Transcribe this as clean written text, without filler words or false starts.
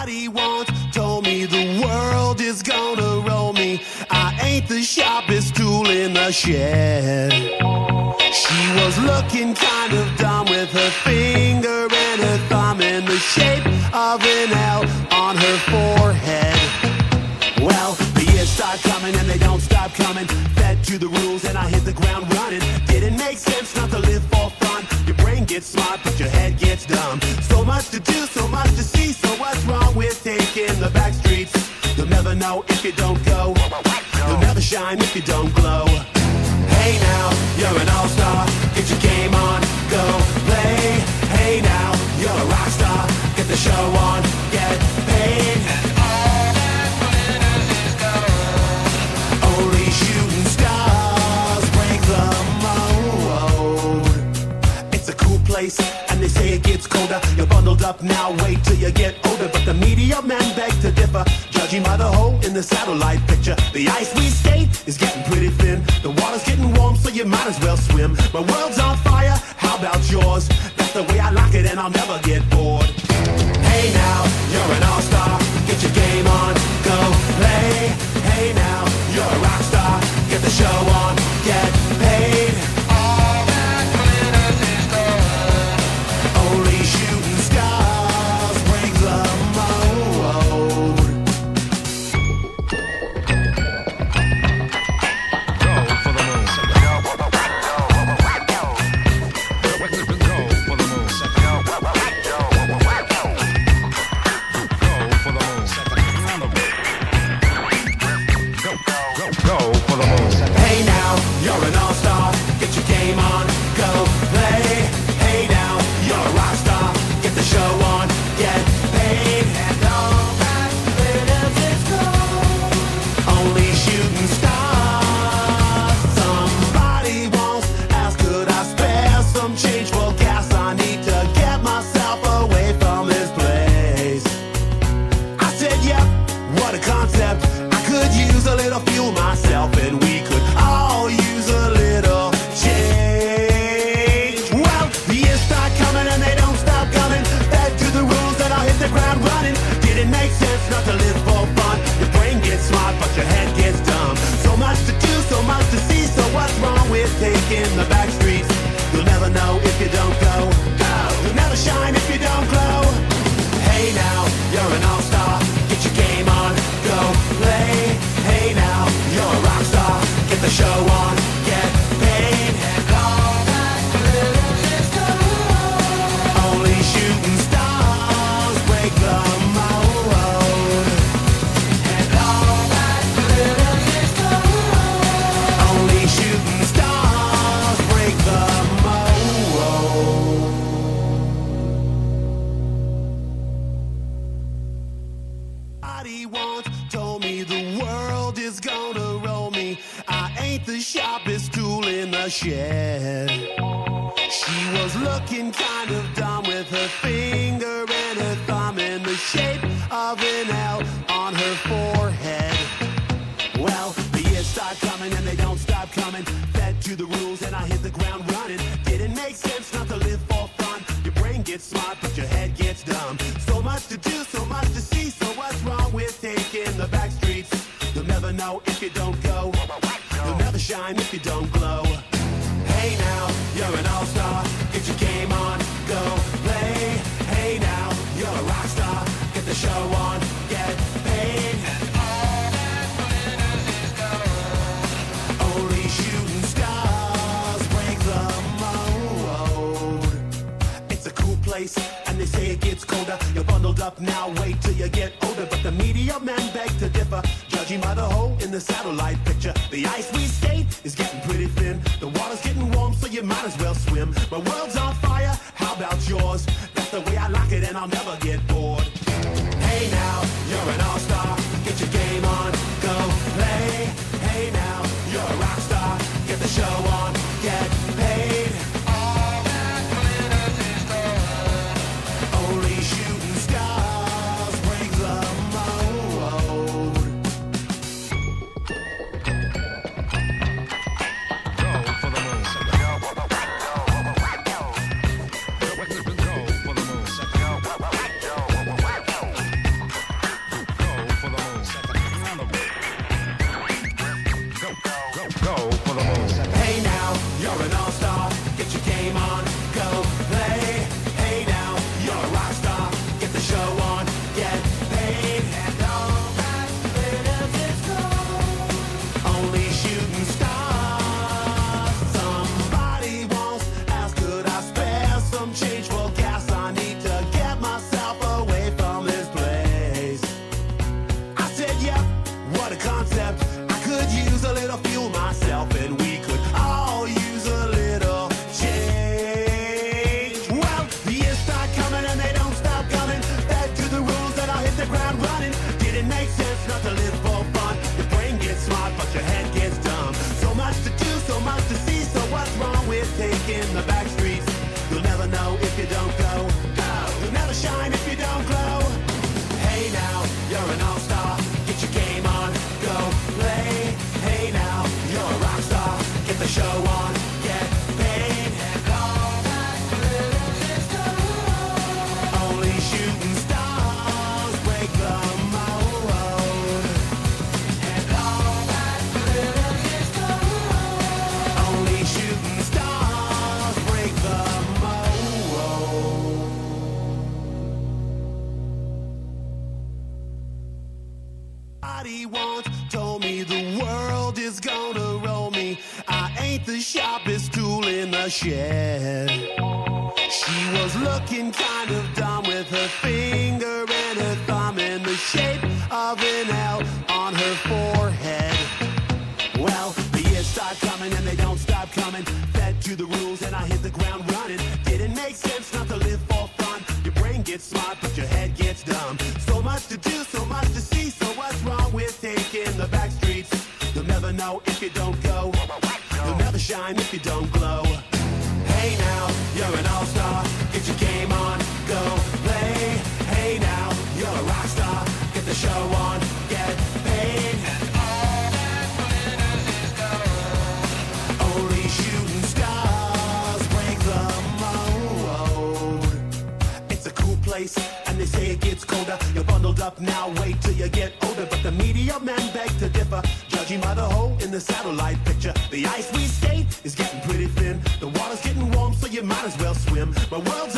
Somebody once told me the world is gonna roll me. I ain't the sharpest tool in the shed. She was looking kind of dumb with her finger and her thumb in the shape of an L on her forehead. Well, the years start coming and they don't stop coming. Fed to the rules and I hit the ground running. Didn't make sense not to live for fun. Your brain gets smart but your head gets dumb. So much to do, so much to see. So what's wrong with taking the back streets? You'll never know if you don't go. You'll never shine if you don't glow. Hey now, you're an all-star. Get your game on, go play. Hey now, you're a rock star. Get the show on, get paid. Only shooting stars break the mold. It's a cool place, and they say it gets colder. You're bundled up now, wait till you get older. But the media men beg to differ, judging by the hole in the satellite picture. The ice we skate is getting pretty thin. The water's getting warm, so you might as well swim. My world's on fire, how about yours? That's the way I like it, and I'll never get bored. Hey now, you're an all-star. Get your game on, go play. Hey now, you're a rock star. Get the show on, get paid. All that glitters is gold. Only shooting stars break the mold. Go for the moon. Go for the moon. Hey now, you're an all-star. Get your game on, go play. Hey now, you're a rock star. Get the show on, get paid. And all that glitters is gold. Only shooting stars. Somebody once asked, could I spare some change for gas? I need to get myself away from this place. I said, yep, what a concept. I could use a little fuel myself, and we could all use a little change. Well, the years start coming and they don't stop coming. Back to the rules and I'll hit the ground running. Didn't make sense not to live for fun. Your brain gets smart but your head gets dumb. So much to do, so much to see. So what's wrong with taking the back streets? You'll never know if you don't go. You'll never shine if you don't glow. Hey now, you're an all-star. Get your game on, go play. Hey now, you're a rock star. Get the show on, get paid. And all that glitters is gold. Only shooting stars break the mold. And all that glitters is gold. Only shooting stars break the mold. Somebody once told me the world is gonna roll me. I ain't the sharpest tool in the shed. She was looking kind of dumb with her finger and her thumb in the shape of an L on her forehead. Well, the years start coming and they don't stop coming. Fed to the rules and I hit the ground running. Didn't make sense not to live for fun. Your brain gets smart but your head gets dumb. So much to do, so much to see. So what's wrong with taking the back streets? You'll never know if you don't go. You'll never shine if you don't glow. Hey now, you're an all-star. Get your game on, go play. Hey now, you're a rock star. Get the show on, get paid. And all that glitters is gold. Only shooting stars break the mold. It's a cool place, and they say it gets colder. You're bundled up now, wait till you get older. But the media men beg to differ, judging by the hole in the satellite picture. The ice we skate is getting pretty thin. The water's getting warm, so you might as well swim. My world's on fire, how about yours? That's the way I like it, and I'll never get bored. Hey now, you're an all-star. Get your game on, go play. Hey now, you're a rock star. Get the show on, get paid. All that glitters is gold. Only shooting stars break the mold. Go for the moon. Go for the moon. the ground running. Didn't make sense not to live for fun. Your brain gets smart, but your head gets dumb. So much to do, so much to see. So what's wrong with taking the back streets? You'll never know if you don't go. You'll never shine if you don't glow. Hey now, you're an all-star. Get your game on, go play. Hey now, you're a rock star. Get the show on, get paid. And all that glitters is gold. Only shooting stars break the mold. And all that glitters is gold. Only shooting stars break the mold. Somebody once told me the world is gonna roll me. I ain't the sharpest tool in the shed. She was looking kind of dumb with her finger and her thumb in the shape of an L on her forehead. Well, the years start coming and they don't stop coming. Fed to the rules and I hit the ground running. Didn't make sense not to live for fun. Your brain gets smart, but your head gets dumb. So much to do, so much to see. So what's wrong with taking the back streets? You'll never know if you don't go. You'll never shine if you don't glow. Hey now, you're an all-star. Get your game on, go play. Hey now, you're a rock star. Get the show on, get paid. And all that glitters is gold. Only shooting stars break the mold. It's a cool place, and they say it gets colder. You're bundled up now, wait till you get older. But the media men beg to differ, judging by the hole in the satellite picture. The ice we skate is getting pretty thin. The water's getting warm, so you might as well swim. My world's